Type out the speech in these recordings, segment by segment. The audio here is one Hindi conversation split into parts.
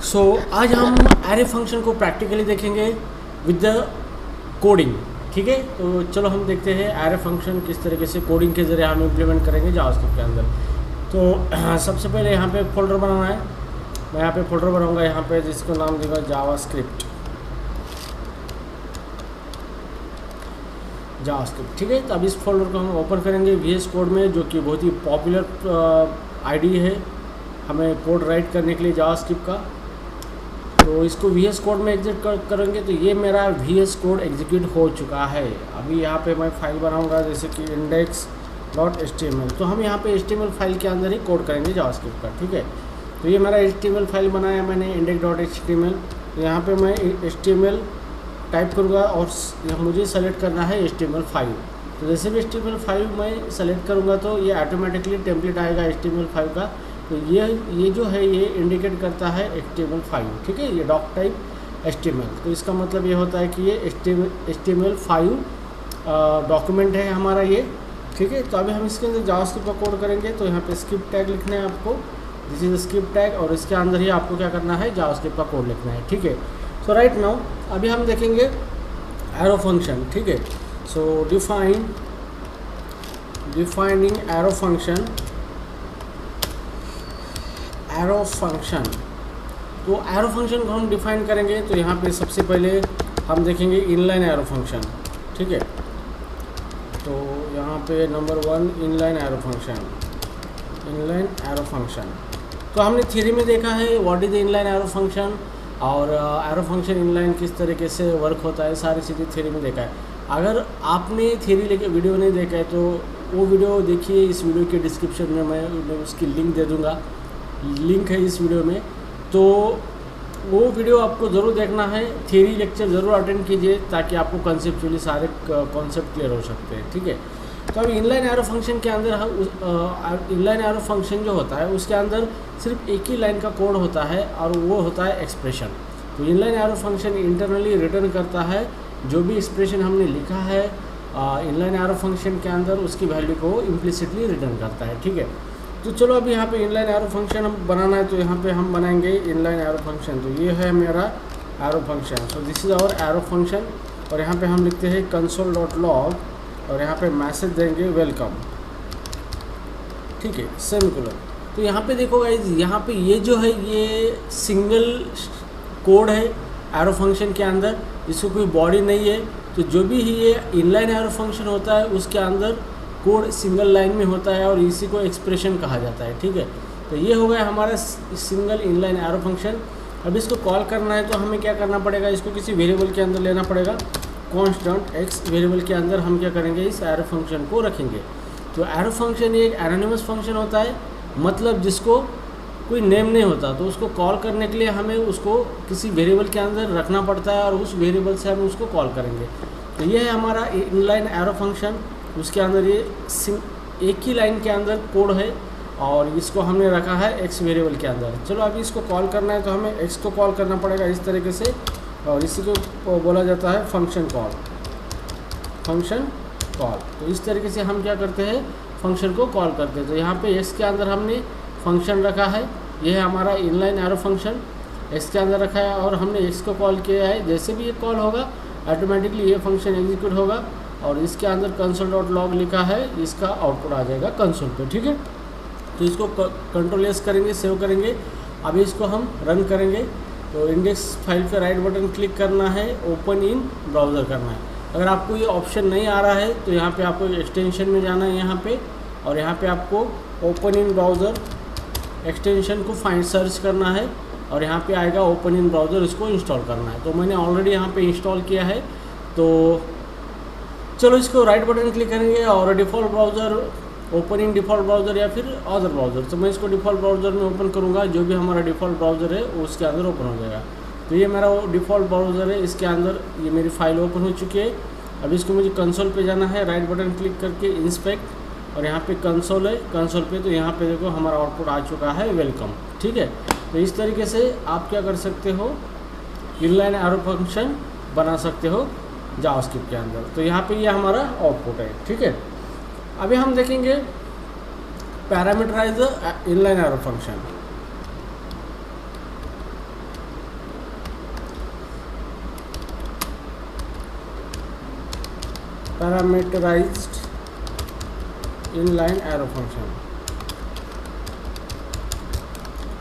सो आज हम एरे फंक्शन को प्रैक्टिकली देखेंगे विद द कोडिंग। ठीक है, तो चलो हम देखते हैं एरे फंक्शन किस तरीके से कोडिंग के ज़रिए हम इम्प्लीमेंट करेंगे जावास्क्रिप्ट के अंदर। तो सबसे पहले यहाँ पे फोल्डर बनाना है। मैं यहाँ पे फोल्डर बनाऊँगा यहाँ पे, जिसको नाम दूंगा जावास्क्रिप्ट। ठीक है, तो अब इस फोल्डर को हम ओपन करेंगे VS कोड में, जो कि बहुत ही पॉपुलर आईडी है हमें कोड राइट करने के लिए जावास्क्रिप्ट का। तो इसको VS कोड में एग्जीक्यूट करेंगे। तो ये मेरा VS कोड एग्जीक्यूट हो चुका है। अभी यहाँ पे मैं फाइल बनाऊंगा जैसे कि index.html। तो हम यहाँ पे HTML फाइल के अंदर ही कोड करेंगे जावास्क्रिप्ट का। ठीक है, तो ये मेरा HTML फाइल बनाया मैंने index.html। तो यहाँ पे मैं HTML टाइप करूँगा और मुझे सेलेक्ट करना है HTML5। तो जैसे भी HTML5 मैं सेलेक्ट करूँगा तो ये ऑटोमेटिकली टेम्पलेट आएगा HTML5 का। तो ये जो है ये इंडिकेट करता है HTML5। ठीक है, ये डॉक टाइप HTML। तो इसका मतलब ये होता है कि ये HTML5 डॉक्यूमेंट है हमारा ये। ठीक है, तो अभी हम इसके अंदर जावास्क्रिप्ट का कोड करेंगे। तो यहाँ पे स्क्रिप्ट टैग लिखना है आपको, दिस इज स्क्रिप्ट टैग, और इसके अंदर ही आपको क्या करना है, जावास्क्रिप्ट का कोड लिखना है। ठीक है, सो राइट नाउ अभी हम देखेंगे एरो फंक्शन। ठीक है, सो डिफाइनिंग एरो फंक्शन। तो एरो फंक्शन को हम डिफाइन करेंगे। तो यहाँ पे सबसे पहले हम देखेंगे इनलाइन एरो फंक्शन। ठीक है, तो यहाँ पे नंबर 1 इनलाइन एरो फंक्शन। तो हमने थ्योरी में देखा है what is the inline arrow function, और एरो फंक्शन इनलाइन किस तरीके से वर्क होता है, सारी चीज़ें थ्योरी में देखा है। अगर आपने थ्योरी लेके वीडियो नहीं देखा है तो वो वीडियो देखिए। इस वीडियो के डिस्क्रिप्शन में मैं उसकी लिंक दे दूँगा, लिंक है इस वीडियो में। तो वो वीडियो आपको ज़रूर देखना है, थ्योरी लेक्चर ज़रूर अटेंड कीजिए ताकि आपको कंसेप्चुअली सारे कॉन्सेप्ट क्लियर हो सकते हैं। ठीक है, तो अब इनलाइन एरो फंक्शन के अंदर हम इनलाइन एरो फंक्शन जो होता है उसके अंदर सिर्फ एक ही लाइन का कोड होता है और वो होता है एक्सप्रेशन। तो inline arrow function internally return करता है जो भी एक्सप्रेशन हमने लिखा है इनलाइन एरो फंक्शन के अंदर, उसकी वैल्यू को इम्प्लिसिटली रिटर्न करता है। ठीक है, तो चलो अभी यहाँ पे इनलाइन एरो फंक्शन हम बनाना है। तो यहाँ पे हम बनाएंगे इनलाइन एरो फंक्शन। तो ये है मेरा arrow function. So this is our arrow function, और यहाँ पे हम लिखते हैं console.log, और यहाँ पे मैसेज देंगे वेलकम। ठीक है, सेमीकोलन। तो यहाँ पे देखो गाइस, यहाँ पे ये जो है ये सिंगल कोड है एरो फंक्शन के अंदर, इसको कोई बॉडी नहीं है। तो जो भी ये इनलाइन एरो फंक्शन होता है उसके अंदर कोड सिंगल लाइन में होता है और इसी को एक्सप्रेशन कहा जाता है। ठीक है, तो ये हो गया हमारा सिंगल इनलाइन एरो फंक्शन। अब इसको कॉल करना है तो हमें क्या करना पड़ेगा, इसको किसी वेरिएबल के अंदर लेना पड़ेगा। कांस्टेंट x वेरिएबल के अंदर हम क्या करेंगे, इस एरो फंक्शन को रखेंगे। तो एरो फंक्शन ये एक एनोनिमस फंक्शन होता है, मतलब जिसको कोई नेम नहीं होता। तो उसको कॉल करने के लिए हमें उसको किसी वेरिएबल के अंदर रखना पड़ता है और उस वेरिएबल से हम उसको कॉल करेंगे। तो ये है हमारा इनलाइन एरो फंक्शन। उसके अंदर ये एक ही लाइन के अंदर कोड है और इसको हमने रखा है x वेरिएबल के अंदर। चलो अभी इसको कॉल करना है तो हमें x को कॉल करना पड़ेगा इस तरीके से, और इसी को बोला जाता है फंक्शन कॉल। तो इस तरीके से हम क्या करते हैं, फंक्शन को कॉल करते हैं। तो यहाँ पे x के अंदर हमने फंक्शन रखा है, ये है हमारा इनलाइन एरो फंक्शन, x के अंदर रखा है और हमने x को कॉल किया है। जैसे भी ये कॉल होगा ऑटोमेटिकली ये फंक्शन एग्जीक्यूट होगा, और इसके अंदर console.log लिखा है, इसका आउटपुट आ जाएगा कंसोल पे। ठीक है, तो इसको Ctrl+S करेंगे, सेव करेंगे। अभी इसको हम रन करेंगे। तो इंडेक्स फाइल पे राइट बटन क्लिक करना है, ओपन इन ब्राउज़र करना है। अगर आपको ये ऑप्शन नहीं आ रहा है तो यहाँ पे आपको एक्सटेंशन में जाना है यहाँ पे, और यहाँ पे आपको ओपन इन ब्राउज़र एक्सटेंशन को फाइंड सर्च करना है, और यहाँ पे आएगा ओपन इन ब्राउज़र, इसको इंस्टॉल करना है। तो मैंने ऑलरेडी यहाँ पे इंस्टॉल किया है। तो चलो इसको राइट बटन क्लिक करेंगे और default browser, open in default browser या फिर अदर ब्राउज़र। तो मैं इसको डिफ़ॉल्ट ब्राउज़र में ओपन करूँगा, जो भी हमारा डिफ़ॉल्ट ब्राउज़र है वो उसके अंदर ओपन हो जाएगा। तो ये मेरा वो डिफ़ॉल्ट ब्राउज़र है, इसके अंदर ये मेरी फाइल ओपन हो चुकी है। अब इसको मुझे कंसोल पे जाना है, राइट बटन क्लिक करके इंस्पेक्ट, और यहाँ पे कंसोल है, कंसोल पे तो यहाँ पे देखो हमारा आउटपुट आ चुका है वेलकम। ठीक है, तो इस तरीके से आप क्या कर सकते हो, इनलाइन एरो फंक्शन बना सकते हो जावास्क्रिप्ट के अंदर। तो यहाँ पे ये हमारा आउटपुट है। ठीक है, अभी हम देखेंगे parameterize the inline arrow function. Parameterized inline arrow function.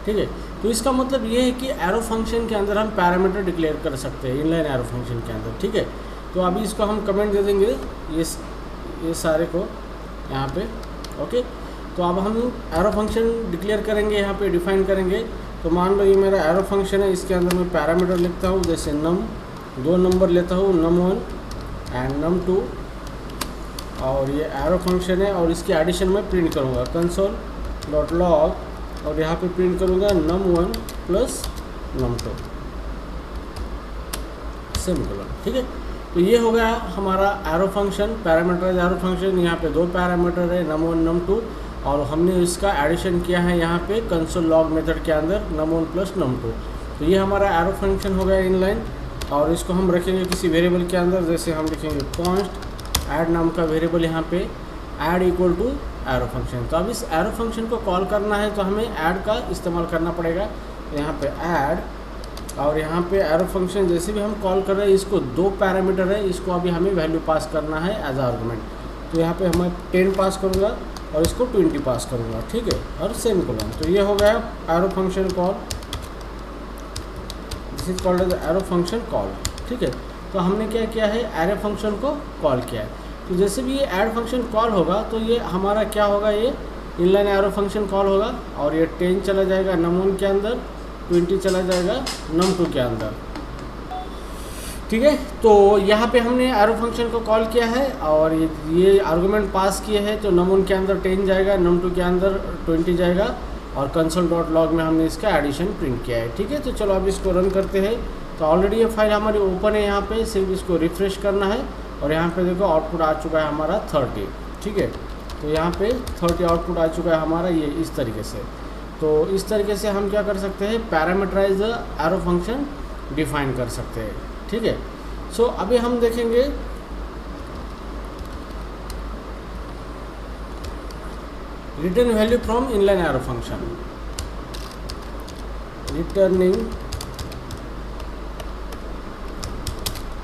ठीक है, तो इसका मतलब ये है कि एरो फंक्शन के अंदर हम पैरामीटर डिक्लेयर कर सकते हैं इनलाइन एरो फंक्शन के अंदर। ठीक है, तो अभी इसको हम कमेंट दे देंगे ये सारे को यहाँ पे। ओके, तो अब हम एरो फंक्शन डिक्लेयर करेंगे, यहाँ पे डिफाइन करेंगे। तो मान लो ये मेरा एरो फंक्शन है, इसके अंदर मैं पैरामीटर लिखता हूँ, जैसे नम 2 नंबर लेता हूँ, num1 एंड num2, और ये एरो फंक्शन है और इसकी एडिशन में प्रिंट करूँगा console.log, और यहाँ पे प्रिंट करूँगा num1 प्लस num2 सेमीकोलन। ठीक है, तो ये हो गया हमारा arrow function, parameterized arrow function. यहाँ पे 2 पैरामीटर है, num1 num2, और हमने इसका एडिशन किया है यहाँ पे console.log मेथड के अंदर num1 प्लस num2। तो ये हमारा एरो फंक्शन हो गया इनलाइन, और इसको हम रखेंगे किसी वेरिएबल के अंदर, जैसे हम लिखेंगे कॉन्स्ट ऐड नाम का वेरिएबल यहाँ पे add equal to arrow function. तो अब इस एरो फंक्शन को कॉल करना है तो हमें ऐड का इस्तेमाल करना पड़ेगा। तो यहाँ पे ऐड, और यहाँ पे एरो फंक्शन जैसे भी हम कॉल कर रहे हैं, इसको 2 पैरामीटर है, इसको अभी हमें वैल्यू पास करना है एज आर्गुमेंट। तो यहाँ पे मैं 10 पास करूँगा और इसको 20 पास करूँगा। ठीक है, और सेमीकोलन। तो ये हो गया arrow function call, this is called as arrow function call. ठीक है, तो हमने क्या किया है, एरो फंक्शन को कॉल किया है। तो जैसे भी ये ऐड फंक्शन कॉल होगा तो ये हमारा क्या होगा, ये इनलाइन एरो फंक्शन कॉल होगा, और ये 10 चला जाएगा num1 के अंदर, 20 चला जाएगा num2 के अंदर। ठीक है, तो यहाँ पे हमने एरो फंक्शन को कॉल किया है और ये आर्गुमेंट पास किए हैं। तो num1 के अंदर 10 जाएगा, num2 के अंदर 20 जाएगा, और console.log में हमने इसका एडिशन प्रिंट किया है। ठीक है, तो चलो अब इसको रन करते हैं। तो ऑलरेडी ये फाइल हमारी ओपन है, यहाँ पे सिर्फ इसको रिफ्रेश करना है, और यहाँ पे देखो आउटपुट आ चुका है हमारा 30। ठीक है, तो यहाँ पे 30 आउटपुट आ चुका है हमारा, ये इस तरीके से। तो इस तरीके से हम क्या कर सकते हैं, पैरामीटराइज्ड एरो फंक्शन डिफाइन कर सकते हैं। ठीक है, सो अभी हम देखेंगे return value from inline arrow function, returning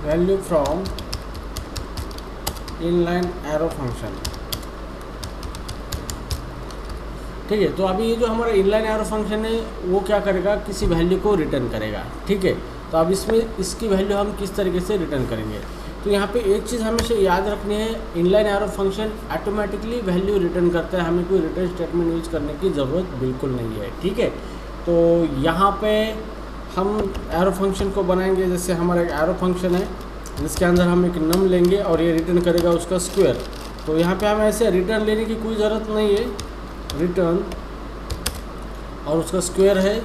value from inline arrow function. ठीक है, तो अभी ये जो हमारा इनलाइन एरो फंक्शन है वो क्या करेगा, किसी वैल्यू को रिटर्न करेगा। ठीक है, तो अब इसमें इसकी वैल्यू हम किस तरीके से रिटर्न करेंगे। तो यहाँ पे एक चीज़ हमेशा याद रखनी है, inline arrow function automatically value return करता है, हमें कोई रिटर्न स्टेटमेंट यूज करने की ज़रूरत बिल्कुल नहीं है। ठीक है, तो यहाँ पे हम एरो फंक्शन को बनाएंगे, जैसे हमारा एक एरो फंक्शन है जिसके अंदर हम एक नम लेंगे और ये रिटर्न करेगा उसका स्क्वायर। तो यहाँ पे हमें ऐसे रिटर्न लेने की कोई ज़रूरत नहीं है, रिटर्न और उसका स्क्वायर है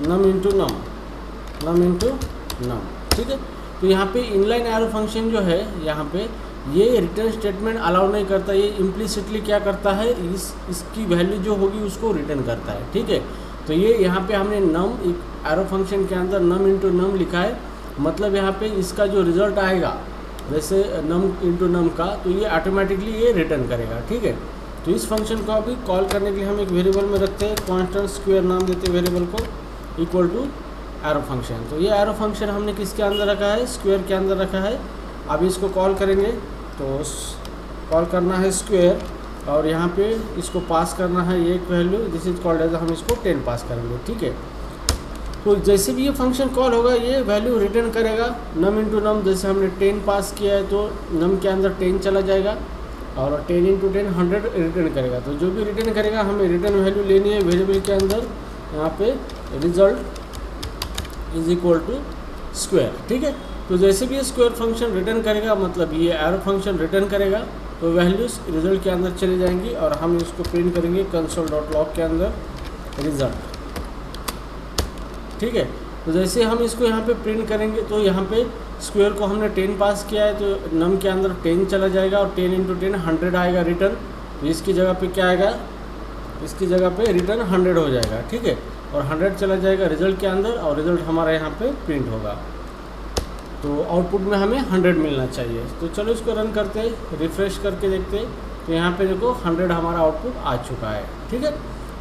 नम इंटू नम, नम इंटू नम। ठीक है, तो यहाँ पे इनलाइन एरो फंक्शन जो है, यहाँ पे ये रिटर्न स्टेटमेंट अलाउ नहीं करता, ये इम्प्लिसिटली क्या करता है, इसकी वैल्यू जो होगी उसको रिटर्न करता है। ठीक है, तो ये यहाँ पे हमने नम एरो फंक्शन के अंदर नम इंटू नम लिखा है, मतलब यहाँ पे इसका जो रिजल्ट आएगा जैसे नम इंटू नम का, तो ये ऑटोमेटिकली ये रिटर्न करेगा। ठीक है, तो इस फंक्शन को अभी कॉल करने के लिए हम एक वेरिएबल में रखते हैं, कांस्टेंट स्क्वायर नाम देते हैं वेरिएबल को, इक्वल टू एरो फंक्शन। तो ये एरो फंक्शन हमने किसके अंदर रखा है, स्क्वायर के अंदर रखा है। अभी इसको कॉल करेंगे, तो कॉल करना है स्क्वायर, और यहाँ पे इसको पास करना है ये एक value, this is called as, हम इसको 10 पास करेंगे। ठीक है, तो जैसे भी ये फंक्शन कॉल होगा ये वैल्यू रिटर्न करेगा नम इंटू नम। जैसे हमने 10 पास किया है तो नम के अंदर 10 चला जाएगा, और 10 इंटू 10 100 रिटर्न करेगा। तो जो भी रिटर्न करेगा हमें रिटर्न वैल्यू लेनी है वेरिएबल के अंदर, यहाँ पे result is equal to square. ठीक है, तो जैसे भी ये स्क्वायर फंक्शन रिटर्न करेगा, मतलब ये एरो फंक्शन रिटर्न करेगा, तो वैल्यूज रिजल्ट के अंदर चली जाएंगी और हम इसको प्रिंट करेंगे console.log के अंदर रिजल्ट। ठीक है, तो जैसे हम इसको यहाँ पे प्रिंट करेंगे तो यहाँ पे स्क्वायर को हमने 10 पास किया है, तो नम के अंदर 10 चला जाएगा, और 10 इंटू 10 100 आएगा रिटर्न। तो इसकी जगह पे क्या आएगा, इसकी जगह पे रिटर्न 100 हो जाएगा। ठीक है, और 100 चला जाएगा रिजल्ट के अंदर, और रिजल्ट हमारा यहाँ पे प्रिंट होगा। तो आउटपुट में हमें 100 मिलना चाहिए। तो चलो इसको रन करते हैं, रिफ्रेश करके देखते हैं, तो यहाँ पे देखो 100 हमारा आउटपुट आ चुका है। ठीक है,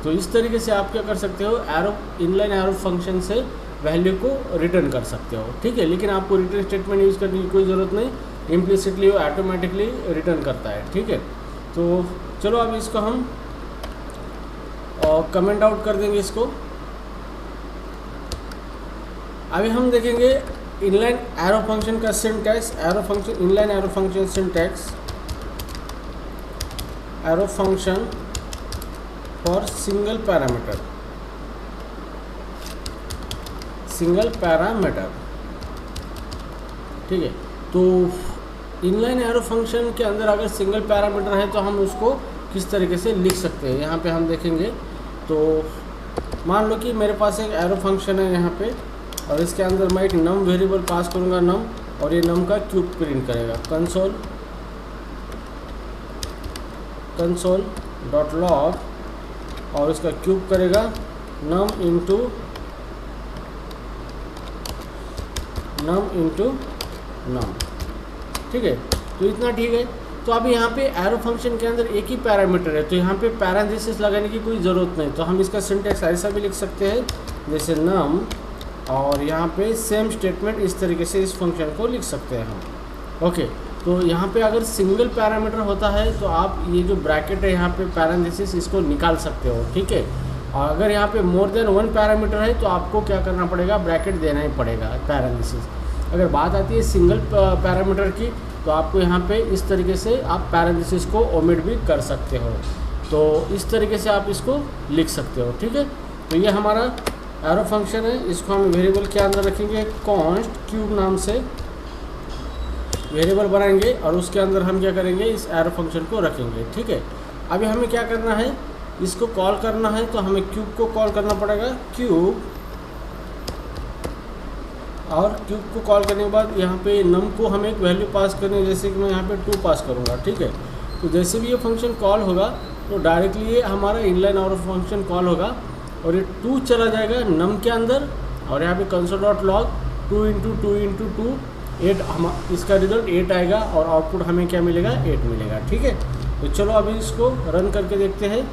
तो इस तरीके से आप क्या कर सकते हो, एरो इनलाइन एरो फंक्शन से वैल्यू को रिटर्न कर सकते हो। ठीक है, लेकिन आपको रिटर्न स्टेटमेंट यूज़ करने की कोई ज़रूरत नहीं, इम्प्लिसिटली वो ऑटोमेटिकली रिटर्न करता है। ठीक है, तो चलो अब इसको हम कमेंट आउट कर देंगे इसको। अभी हम देखेंगे इनलाइन एरो फंक्शन का syntax. Arrow function, inline arrow function syntax, arrow function for single parameter, single parameter. ठीक है, तो इनलाइन एरो फंक्शन के अंदर अगर सिंगल पैरामीटर है तो हम उसको किस तरीके से लिख सकते हैं, यहाँ पे हम देखेंगे। तो मान लो कि मेरे पास एक एरो फंक्शन है यहाँ पे, और इसके अंदर मैं एक नम वेरिएबल पास करूँगा नम, और ये नम का क्यूब प्रिंट करेगा। कंसोल डॉट लॉग, और इसका क्यूब करेगा नम इंटू नम। ठीक है, तो इतना ठीक है। तो अभी यहाँ पे एरो फंक्शन के अंदर एक ही पैरामीटर है, तो यहाँ पे पैरेंथेसिस लगाने की कोई ज़रूरत नहीं। तो हम इसका सिंटैक्स ऐसा भी लिख सकते हैं जैसे नम, और यहाँ पे सेम स्टेटमेंट इस तरीके से इस फंक्शन को लिख सकते हैं हम। ओके, तो यहाँ पे अगर सिंगल पैरामीटर होता है तो आप ये जो ब्रैकेट है यहाँ पे पैरेंथेसिस, इसको निकाल सकते हो। ठीक है, और अगर यहाँ पे मोर देन वन पैरामीटर है तो आपको क्या करना पड़ेगा, ब्रैकेट देना ही पड़ेगा, पैरेंथेसिस। अगर बात आती है सिंगल पैरामीटर की तो आपको यहाँ पे इस तरीके से आप पैरेंथेसिस को ओमिट भी कर सकते हो। तो इस तरीके से आप इसको लिख सकते हो। ठीक है, तो ये हमारा एरो फंक्शन है, इसको हम वेरिएबल के अंदर रखेंगे, कॉन्स्ट क्यूब नाम से वेरिएबल बनाएंगे, और उसके अंदर हम क्या करेंगे, इस एरो फंक्शन को रखेंगे। ठीक है, अभी हमें क्या करना है, इसको कॉल करना है, तो हमें क्यूब को कॉल करना पड़ेगा, क्यूब, और क्यूब को कॉल करने के बाद यहाँ पे नम को हमें एक वैल्यू पास करनी है, जैसे कि मैं यहाँ पे 2 पास करूँगा। ठीक है, तो जैसे भी ये फंक्शन कॉल होगा तो डायरेक्टली ये हमारा इनलाइन एरो फंक्शन कॉल होगा, और ये 2 चला जाएगा नम के अंदर, और यहाँ पे कंसोल डॉट लॉग 2 इंटू 2 8, हम इसका रिजल्ट 8 आएगा, और आउटपुट हमें क्या मिलेगा, 8 मिलेगा। ठीक है, तो चलो अभी इसको रन करके देखते हैं।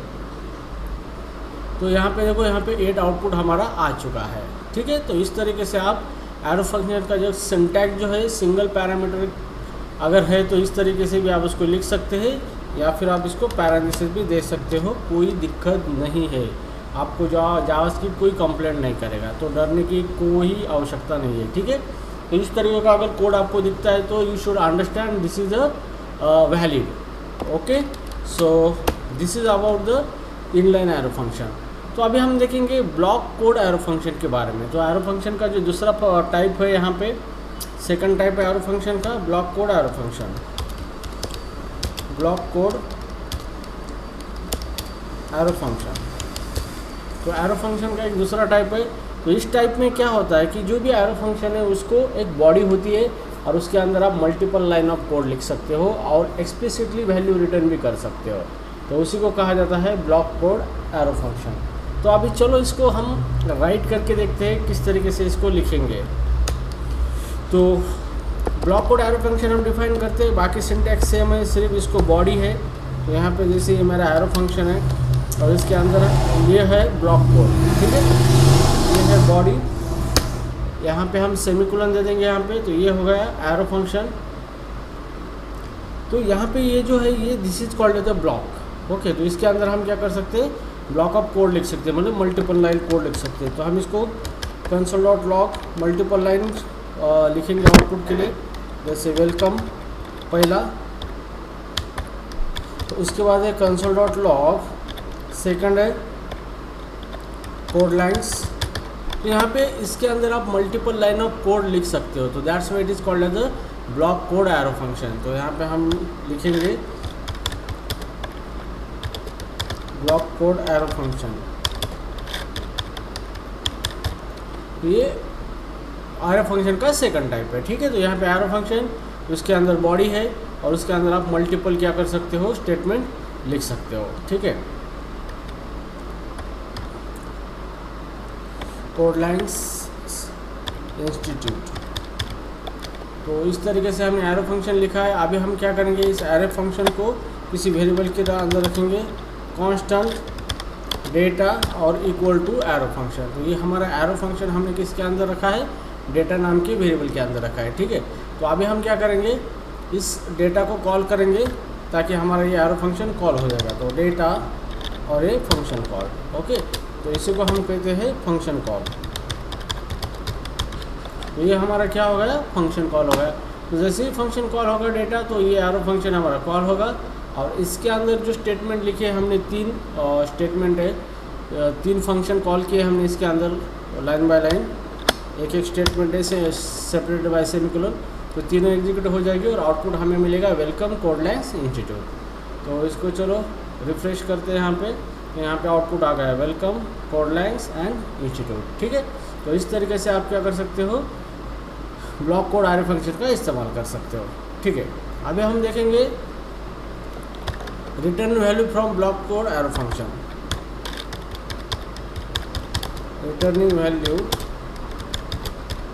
तो यहाँ पे देखो, यहाँ पे 8 आउटपुट हमारा आ चुका है। ठीक है, तो इस तरीके से आप एरो फंक्शन का जो सिंटैक्स जो है, सिंगल पैरामीटर अगर है तो इस तरीके से भी आप उसको लिख सकते हैं, या फिर आप इसको पैरेंथेसिस भी दे सकते हो, कोई दिक्कत नहीं है। आपको जावास्क्रिप्ट कोई कंप्लेंट नहीं करेगा, तो डरने की कोई आवश्यकता नहीं है। ठीक है, तो इस तरीके का अगर कोड आपको दिखता है तो you should understand this is a valid. Okay, so this is about the inline arrow function. तो अभी हम देखेंगे ब्लॉक कोड एरो फंक्शन के बारे में। तो एरो फंक्शन का जो दूसरा टाइप है, यहाँ पे सेकंड टाइप है एरो फंक्शन का, block code arrow function. Block code arrow function, तो एरो फंक्शन का एक दूसरा टाइप है। तो इस टाइप में क्या होता है कि जो भी एरो फंक्शन है उसको एक बॉडी होती है, और उसके अंदर आप मल्टीपल लाइन ऑफ कोड लिख सकते हो, और एक्सप्लिसिटली वैल्यू रिटर्न भी कर सकते हो। तो उसी को कहा जाता है ब्लॉक कोड एरो फंक्शन। तो अभी चलो इसको हम राइट करके देखते हैं किस तरीके से इसको लिखेंगे। तो ब्लॉक कोड एरो फंक्शन हम डिफाइन करते हैं, बाकी सिंटैक्स सेम है, सिर्फ इसको बॉडी है। तो यहाँ पे जैसे ये मेरा एरो फंक्शन है, और इसके अंदर ये है ब्लॉक कोड। ठीक है, ये है बॉडी, यहाँ पे हम सेमीकोलन दे देंगे यहाँ पे, तो ये हो गया एरो फंक्शन। तो यहाँ पे ये जो है, ये this is called the block. Okay, तो इसके अंदर हम क्या कर सकते हैं, ब्लॉक ऑफ कोड लिख सकते हैं, मतलब मल्टीपल लाइन कोड लिख सकते हैं। तो हम इसको console dot log multiple line लिखेंगे आउटपुट के लिए, जैसे वेलकम पहला, तो उसके बाद है कंसोल डॉट लॉग, सेकंड है कोड लाइन्स। तो यहाँ पे इसके अंदर आप मल्टीपल लाइन ऑफ कोड लिख सकते हो, तो that's why it is called as the block code arrow function. तो यहाँ पे हम लिखेंगे ब्लॉक कोड एरो फंक्शन। ये एरो फंक्शन का सेकंड टाइप है। ठीक है, तो यहाँ पे एरो फंक्शन, उसके अंदर बॉडी है, और उसके अंदर आप मल्टीपल क्या कर सकते हो, स्टेटमेंट लिख सकते हो। ठीक है, कोड लाइन्स इंस्टीट्यूट। तो इस तरीके से हमने एरो फंक्शन लिखा है। अभी हम क्या करेंगे, इस एरो फंक्शन को किसी वेरिएबल के अंदर रखेंगे, कांस्टेंट डेटा और इक्वल टू एरो फंक्शन। तो ये हमारा एरो फंक्शन हमने किसके अंदर रखा है, डेटा नाम के वेरिएबल के अंदर रखा है। ठीक है, तो अभी हम क्या करेंगे, इस डेटा को कॉल करेंगे ताकि हमारा ये एरो फंक्शन कॉल हो जाएगा। तो डेटा और ये फंक्शन कॉल, ओके, तो इसी को हम कहते हैं फंक्शन कॉल। तो ये हमारा क्या हो गया, फंक्शन कॉल हो गया। तो जैसे ही फंक्शन कॉल होगा डेटा, तो ये एरो फंक्शन हमारा कॉल होगा। और इसके अंदर जो स्टेटमेंट लिखे हैं हमने, 3 स्टेटमेंट है, 3 फंक्शन कॉल किए हमने इसके अंदर लाइन बाय लाइन, एक एक स्टेटमेंट है सेपरेटेड बाय सेमीकोलन। तो तीनों एग्जीक्यूट हो जाएगी और आउटपुट हमें मिलेगा वेलकम कोडलैंग्स इंस्टीट्यूट। तो इसको चलो रिफ्रेश करते हैं यहाँ पे, तो यहाँ पे आउटपुट आ गया वेलकम कोडलैंग्स एंड इंस्टीट्यूट। ठीक है, तो इस तरीके से आप क्या कर सकते हो, ब्लॉक कोड एरो फंक्शन का इस्तेमाल कर सकते हो। ठीक है, अभी हम देखेंगे return value from block code arrow function. Returning value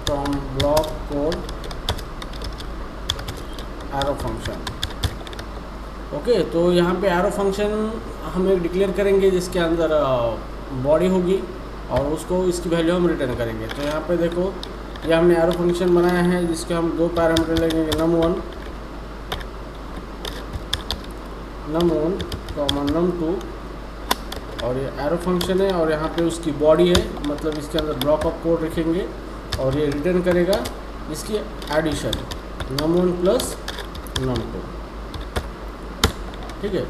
from block code arrow function. Okay, तो यहाँ पे एरो फंक्शन हम एक डिक्लेयर करेंगे जिसके अंदर बॉडी होगी और उसको इसकी वैल्यू हम रिटर्न करेंगे। तो यहाँ पे देखो, ये हमने एरो फंक्शन बनाया है जिसके हम 2 पैरामीटर लेंगे, num1 num2, और ये एरो फंक्शन है और यहाँ पे उसकी बॉडी है, मतलब इसके अंदर ब्लॉक ऑफ कोड रखेंगे और ये रिटर्न करेगा इसकी एडिशन num1 प्लस num2। ठीक है,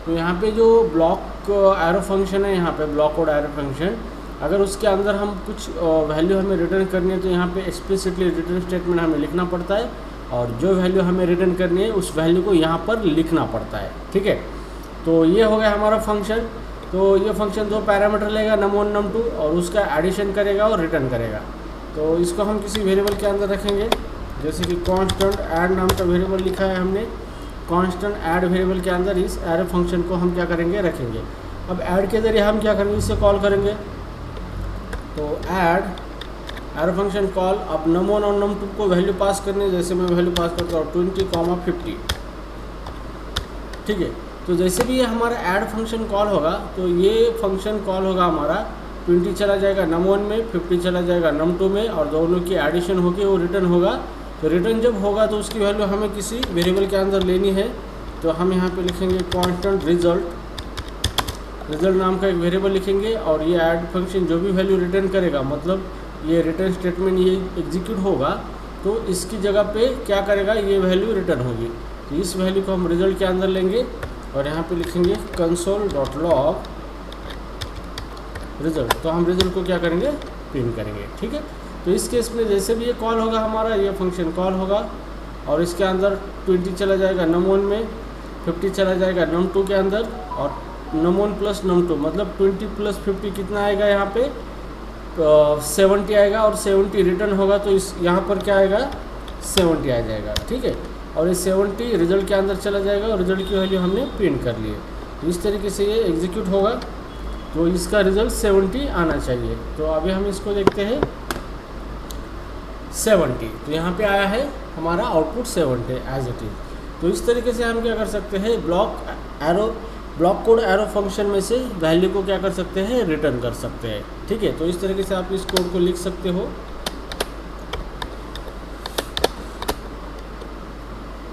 तो यहाँ पे जो ब्लॉक एरो फंक्शन है, यहाँ पे ब्लॉक कोड एरो फंक्शन, अगर उसके अंदर हम कुछ वैल्यू हमें रिटर्न करनी है तो यहाँ पे एक्सप्लिसिटली रिटर्न स्टेटमेंट हमें लिखना पड़ता है और जो वैल्यू हमें रिटर्न करनी है उस वैल्यू को यहाँ पर लिखना पड़ता है। ठीक है, तो ये हो गया हमारा फंक्शन। तो ये फंक्शन 2 पैरामीटर लेगा num1 num2 और उसका एडिशन करेगा और रिटर्न करेगा। तो इसको हम किसी वेरिएबल के अंदर रखेंगे, जैसे कि कांस्टेंट ऐड नाम का वेरिएबल लिखा है हमने। कांस्टेंट ऐड वेरिएबल के अंदर इस एरो फंक्शन को हम क्या करेंगे, रखेंगे। अब ऐड के ज़रिए हम क्या करेंगे, इससे कॉल करेंगे। तो ऐड एरो फंक्शन कॉल, अब num1 और num2 को वैल्यू पास करने, जैसे मैं वैल्यू पास करता हूँ 20, 50। ठीक है, तो जैसे भी ये हमारा ऐड फंक्शन कॉल होगा तो ये फंक्शन कॉल होगा हमारा 20 चला जाएगा num1 में, 50 चला जाएगा num2 में और दोनों की एडिशन होगी वो रिटर्न होगा। तो रिटर्न जब होगा तो उसकी वैल्यू हमें किसी वेरिएबल के अंदर लेनी है। तो हम यहाँ पे लिखेंगे कांस्टेंट रिजल्ट नाम का एक वेरिएबल लिखेंगे और ये ऐड फंक्शन जो भी वैल्यू रिटर्न करेगा, मतलब ये रिटर्न स्टेटमेंट ये एग्जीक्यूट होगा तो इसकी जगह पे क्या करेगा, ये वैल्यू रिटर्न होगी। तो इस वैल्यू को हम रिजल्ट के अंदर लेंगे और यहाँ पे लिखेंगे console.log रिजल्ट। तो हम रिजल्ट को क्या करेंगे, प्रिंट करेंगे। ठीक है, तो इस केस में जैसे भी ये कॉल होगा हमारा, ये फंक्शन कॉल होगा और इसके अंदर 20 चला जाएगा num1 में, 50 चला जाएगा num2 के अंदर और num1 प्लस num2, मतलब 20 प्लस 50 कितना आएगा यहाँ पे 70 आएगा और 70 रिटर्न होगा तो इस यहाँ पर क्या आएगा 70 आ जाएगा। ठीक है, और ये 70 रिजल्ट के अंदर चला जाएगा और रिजल्ट की वैल्यू हमने प्रिंट कर ली है। तो इस तरीके से ये एग्जीक्यूट होगा तो इसका रिजल्ट 70 आना चाहिए। तो अभी हम इसको देखते हैं 70, तो यहाँ पे आया है हमारा आउटपुट 70 एज इट इज़। तो इस तरीके से हम क्या कर सकते हैं, ब्लॉक कोड एरो फंक्शन में से वैल्यू को क्या कर सकते हैं, रिटर्न कर सकते हैं। ठीक है, तो इस तरीके से आप इस कोड को लिख सकते हो।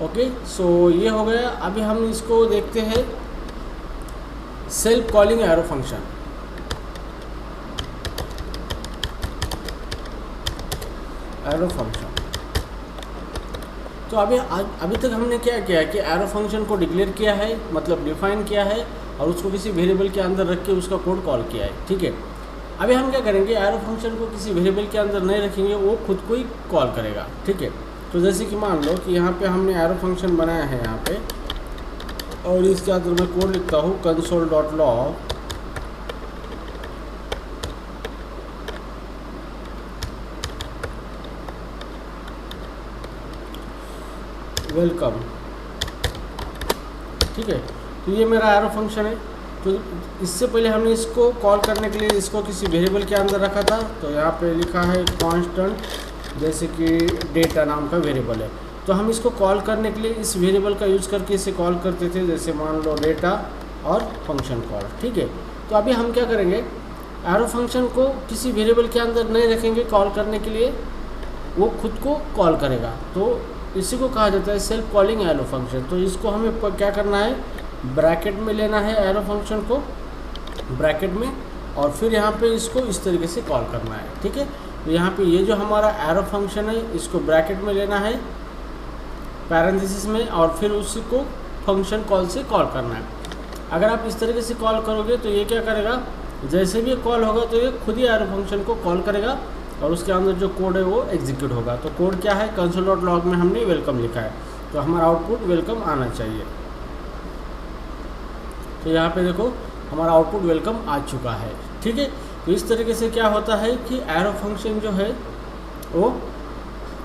ओके, सो ये हो गया। अभी हम इसको देखते हैं सेल्फ कॉलिंग एरो फंक्शन। तो अभी तक हमने क्या किया कि एरो फंक्शन को डिक्लेयर किया है, मतलब डिफाइन किया है और उसको किसी वेरिएबल के अंदर रख के उसका कोड कॉल किया है। ठीक है, अभी हम क्या करेंगे, एरो फंक्शन को किसी वेरिएबल के अंदर नहीं रखेंगे, वो खुद को ही कॉल करेगा। ठीक है, तो जैसे कि मान लो कि यहाँ पे हमने एरो फंक्शन बनाया है यहाँ पे और इसके अंदर मैं कोड लिखता हूँ console.log वेलकम। ठीक है, तो ये मेरा एरो फंक्शन है। तो इससे पहले हमने इसको कॉल करने के लिए इसको किसी वेरिएबल के अंदर रखा था। तो यहाँ पे लिखा है कांस्टेंट, जैसे कि डेटा नाम का वेरिएबल है। तो हम इसको कॉल करने के लिए इस वेरिएबल का यूज़ करके इसे कॉल करते थे, जैसे मान लो डेटा और फंक्शन कॉल। ठीक है, तो अभी हम क्या करेंगे, एरो फंक्शन को किसी वेरिएबल के अंदर नहीं रखेंगे कॉल करने के लिए, वो खुद को कॉल करेगा। तो इसी को कहा जाता है सेल्फ कॉलिंग एरो फंक्शन। तो इसको हमें क्या करना है, ब्रैकेट में लेना है एरो फंक्शन को, ब्रैकेट में, और फिर यहाँ पे इसको इस तरीके से कॉल करना है। ठीक है, तो यहाँ पे ये जो हमारा एरो फंक्शन है इसको ब्रैकेट में लेना है पैरेंथेसिस में, और फिर उसको फंक्शन कॉल से कॉल करना है। अगर आप इस तरीके से कॉल करोगे तो ये क्या करेगा, जैसे भी कॉल होगा तो ये खुद ही एरो फंक्शन को कॉल करेगा और उसके अंदर जो कोड है वो एग्जीक्यूट होगा। तो कोड क्या है, console.log में हमने वेलकम लिखा है, तो हमारा आउटपुट वेलकम आना चाहिए। तो यहाँ पे देखो हमारा आउटपुट वेलकम आ चुका है। ठीक है, तो इस तरीके से क्या होता है कि एरो फंक्शन जो है वो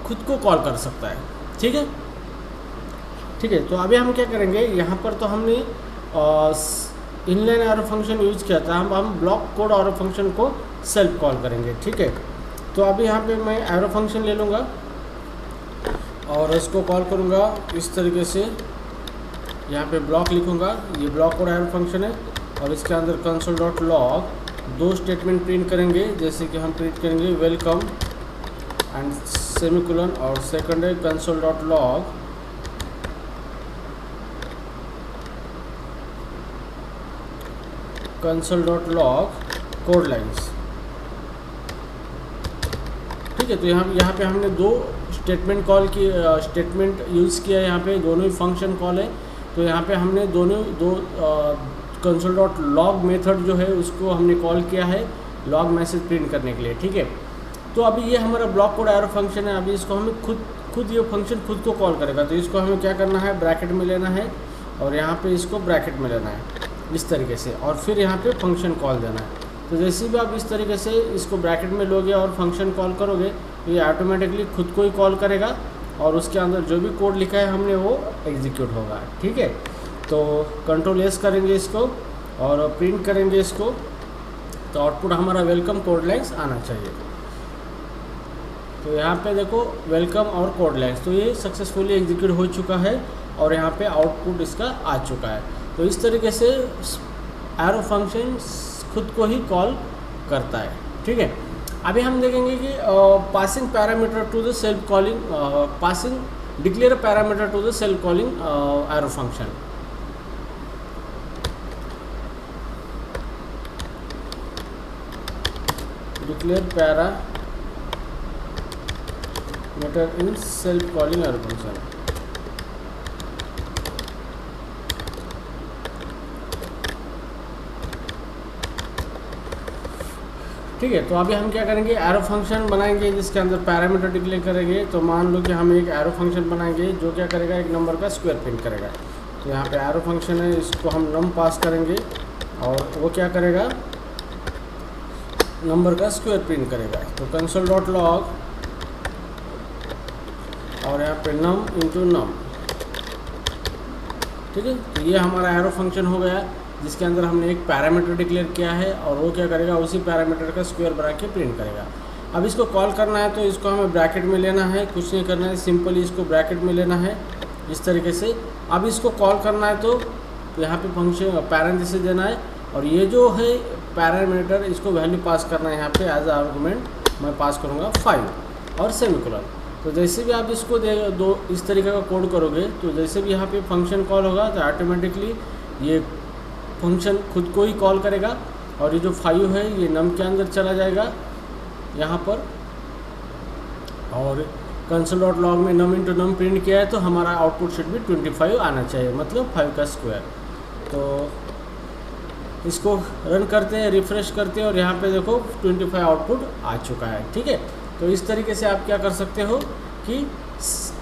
खुद को कॉल कर सकता है। ठीक है, ठीक है। तो अभी हम क्या करेंगे, यहाँ पर तो हमने इनलाइन एरो फंक्शन यूज़ किया था, हम ब्लॉक कोड एरो फंक्शन को सेल्फ कॉल करेंगे। ठीक है, तो अभी यहाँ पे मैं एरो फंक्शन ले लूँगा और इसको कॉल करूँगा इस तरीके से। यहाँ पे ब्लॉक लिखूँगा, ये ब्लॉक कोड एरो फंक्शन है, और इसके अंदर console.log 2 स्टेटमेंट प्रिंट करेंगे। जैसे कि हम प्रिंट करेंगे वेलकम एंड सेमीकोलन, और सेकंड है console.log कोड लाइन्स। ठीक है, तो यहाँ पे हमने 2 स्टेटमेंट कॉल की स्टेटमेंट यूज़ किया है, यहाँ पे दोनों ही फंक्शन कॉल है। तो यहाँ पे हमने दो console.log मेथड जो है उसको हमने कॉल किया है लॉग मैसेज प्रिंट करने के लिए। ठीक है, तो अभी ये हमारा ब्लॉक कोड एरो फंक्शन है, अभी इसको हमें खुद ये फंक्शन खुद को कॉल करेगा। तो इसको हमें क्या करना है, ब्रैकेट में लेना है, और यहाँ पे इसको ब्रैकेट में लेना है इस तरीके से, और फिर यहाँ पे फंक्शन कॉल देना है। तो जैसे भी आप इस तरीके से इसको ब्रैकेट में लोगे और फंक्शन कॉल करोगे तो ये ऑटोमेटिकली खुद को ही कॉल करेगा, और उसके अंदर जो भी कोड लिखा है हमने वो एग्जीक्यूट होगा। ठीक है, तो Ctrl+S करेंगे इसको और प्रिंट करेंगे इसको, तो आउटपुट हमारा वेलकम कोड लाइन्स आना चाहिए। तो यहाँ पे देखो वेलकम और कोड लाइन्स, तो ये सक्सेसफुली एग्जीक्यूट हो चुका है और यहाँ पे आउटपुट इसका आ चुका है। तो इस तरीके से एरो फंक्शन खुद को ही कॉल करता है। ठीक है, अभी हम देखेंगे कि passing parameter to the self calling, passing declare parameter to the self calling arrow function. Declare parameter in self calling arrow function. ठीक है, तो अभी हम क्या करेंगे, एरो फंक्शन बनाएंगे जिसके अंदर पैरामीटर डिक्लेयर करेंगे। तो मान लो कि हम एक एरो फंक्शन बनाएंगे जो क्या करेगा, एक नंबर का स्क्वायर प्रिंट करेगा। तो यहाँ पे एरो फंक्शन है, इसको हम नम पास करेंगे और वो क्या करेगा, नंबर का स्क्वायर प्रिंट करेगा। तो console.log और यहाँ पे num इंटू नम। ठीक है, तो ये हमारा एरो फंक्शन हो गया जिसके अंदर हमने एक पैरामीटर डिक्लेयर किया है, और वो क्या करेगा, उसी पैरामीटर का स्क्वायर बना के प्रिंट करेगा। अब इसको कॉल करना है तो इसको हमें ब्रैकेट में लेना है, कुछ नहीं करना है, सिंपली इसको ब्रैकेट में लेना है इस तरीके से। अब इसको कॉल करना है तो यहाँ पे फंक्शन पैरेंथेसिस देना है, और ये जो है पैरामीटर इसको वैल्यू पास करना है। यहाँ पे एज आर्गूमेंट मैं पास करूँगा 5 और सेमीकोलन। तो जैसे भी आप इसको दो इस तरीके का कोड करोगे तो जैसे भी यहाँ पे फंक्शन कॉल होगा तो ऑटोमेटिकली ये फंक्शन खुद को ही कॉल करेगा, और ये जो 5 है ये नम के अंदर चला जाएगा यहाँ पर, और console.log में num इंटू नम प्रिंट किया है तो हमारा आउटपुट शुड भी 25 आना चाहिए, मतलब 5 का स्क्वायर। तो इसको रन करते हैं, रिफ्रेश करते हैं, और यहाँ पे देखो 25 आउटपुट आ चुका है। ठीक है, तो इस तरीके से आप क्या कर सकते हो कि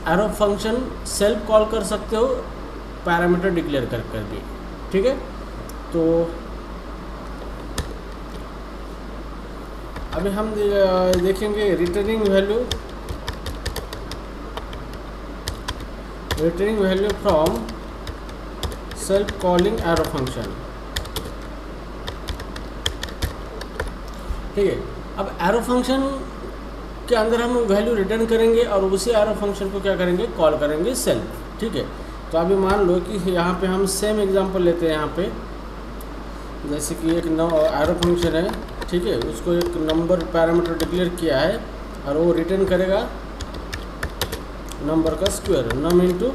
एरो फंक्शन सेल्फ कॉल कर सकते हो पैरामीटर डिक्लेयर कर भी। ठीक है, तो अभी हम देखेंगे returning value from self calling arrow function. ठीक है, अब एरो फंक्शन के अंदर हम वैल्यू रिटर्न करेंगे और उसी एरो फंक्शन को क्या करेंगे, कॉल करेंगे सेल्फ। ठीक है, तो अभी मान लो कि यहाँ पे हम सेम एग्जांपल लेते हैं। यहाँ पे जैसे कि एक एरो फंक्शन है, ठीक है, उसको एक नंबर पैरामीटर डिक्लेयर किया है और वो रिटर्न करेगा नंबर का स्क्वायर, नम इंटू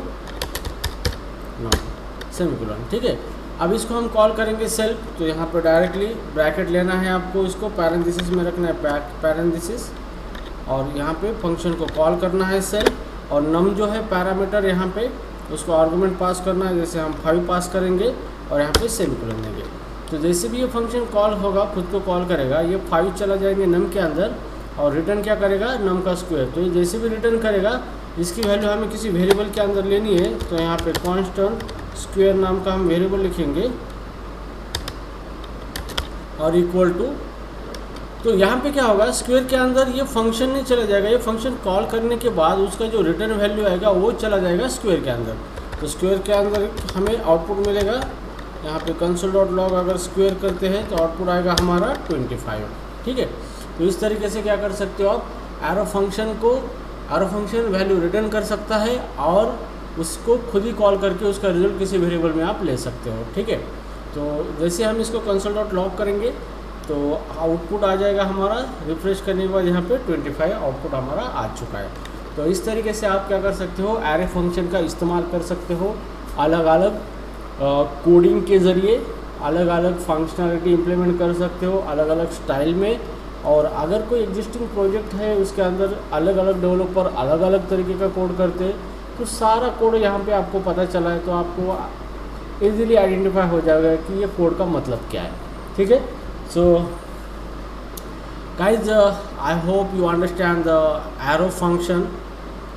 नम, सेमीकोलन। ठीक है, अब इसको हम कॉल करेंगे सेल्फ, तो यहाँ पर डायरेक्टली ब्रैकेट लेना है आपको, इसको पैरेंथेसिस में रखना है, पैरेंथेसिस, और यहाँ पे फंक्शन को कॉल करना है सेल्फ, और नम जो है पैरामीटर यहाँ पे उसको आर्गुमेंट पास करना है, जैसे हम 5 पास करेंगे और यहाँ पे सेमीकोलन देंगे। तो जैसे भी ये फंक्शन कॉल होगा, खुद को कॉल करेगा, ये 5 चला जाएंगे नम के अंदर और रिटर्न क्या करेगा, नम का स्क्वायर। तो ये जैसे भी रिटर्न करेगा, इसकी वैल्यू हमें किसी वेरिएबल के अंदर लेनी है, तो यहाँ पे कांस्टेंट स्क्वायर नाम का हम वेरिएबल लिखेंगे और इक्वल टू, तो यहाँ पे क्या होगा, स्क्वायर के अंदर ये फंक्शन नहीं चला जाएगा, ये फंक्शन कॉल करने के बाद उसका जो रिटर्न वैल्यू आएगा वो चला जाएगा स्क्वायर के अंदर। तो स्क्वायर के अंदर हमें आउटपुट मिलेगा, यहाँ पे कंसोल डॉट लॉग अगर स्क्वायर करते हैं तो आउटपुट आएगा हमारा 25। ठीक है, तो इस तरीके से क्या कर सकते हो आप, एरो फंक्शन वैल्यू रिटर्न कर सकता है और उसको खुद ही कॉल करके उसका रिजल्ट किसी वेरिएबल में आप ले सकते हो। ठीक है, तो जैसे हम इसको कंसोल डॉट लॉग करेंगे तो आउटपुट आ जाएगा हमारा, रिफ्रेश करने के बाद यहाँ पे 25 आउटपुट हमारा आ चुका है। तो इस तरीके से आप क्या कर सकते हो, एरे फंक्शन का इस्तेमाल कर सकते हो, अलग अलग कोडिंग के ज़रिए अलग अलग फंक्शनलिटी इम्प्लीमेंट कर सकते हो, अलग अलग स्टाइल में। और अगर कोई एग्जिस्टिंग प्रोजेक्ट है उसके अंदर अलग अलग डेवलपर अलग अलग तरीके का कोड करते हैं, तो सारा कोड यहाँ पे आपको पता चला है, तो आपको इजीली आइडेंटिफाई हो जाएगा कि ये कोड का मतलब क्या है। ठीक है, so guys I hope you understand the arrow function,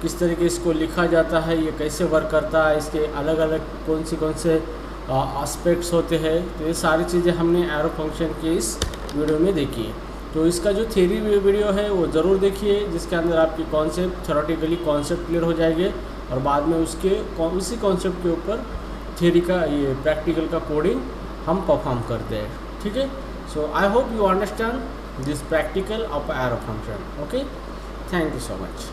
किस तरीके इसको लिखा जाता है, ये कैसे वर्क करता है, इसके अलग अलग कौन से एस्पेक्ट्स होते हैं। तो ये सारी चीज़ें हमने एरो फंक्शन के इस वीडियो में देखी है। तो इसका जो थ्योरी वीडियो है वो ज़रूर देखिए, जिसके अंदर आपकी कॉन्सेप्ट थ्योरेटिकली कॉन्सेप्ट क्लियर हो जाएंगे और बाद में उसी कॉन्सेप्ट के ऊपर थ्योरी का ये प्रैक्टिकल का कोडिंग हम परफॉर्म करते हैं। ठीक है, so I hope you understand this practical of arrow function. Okay, thank you so much.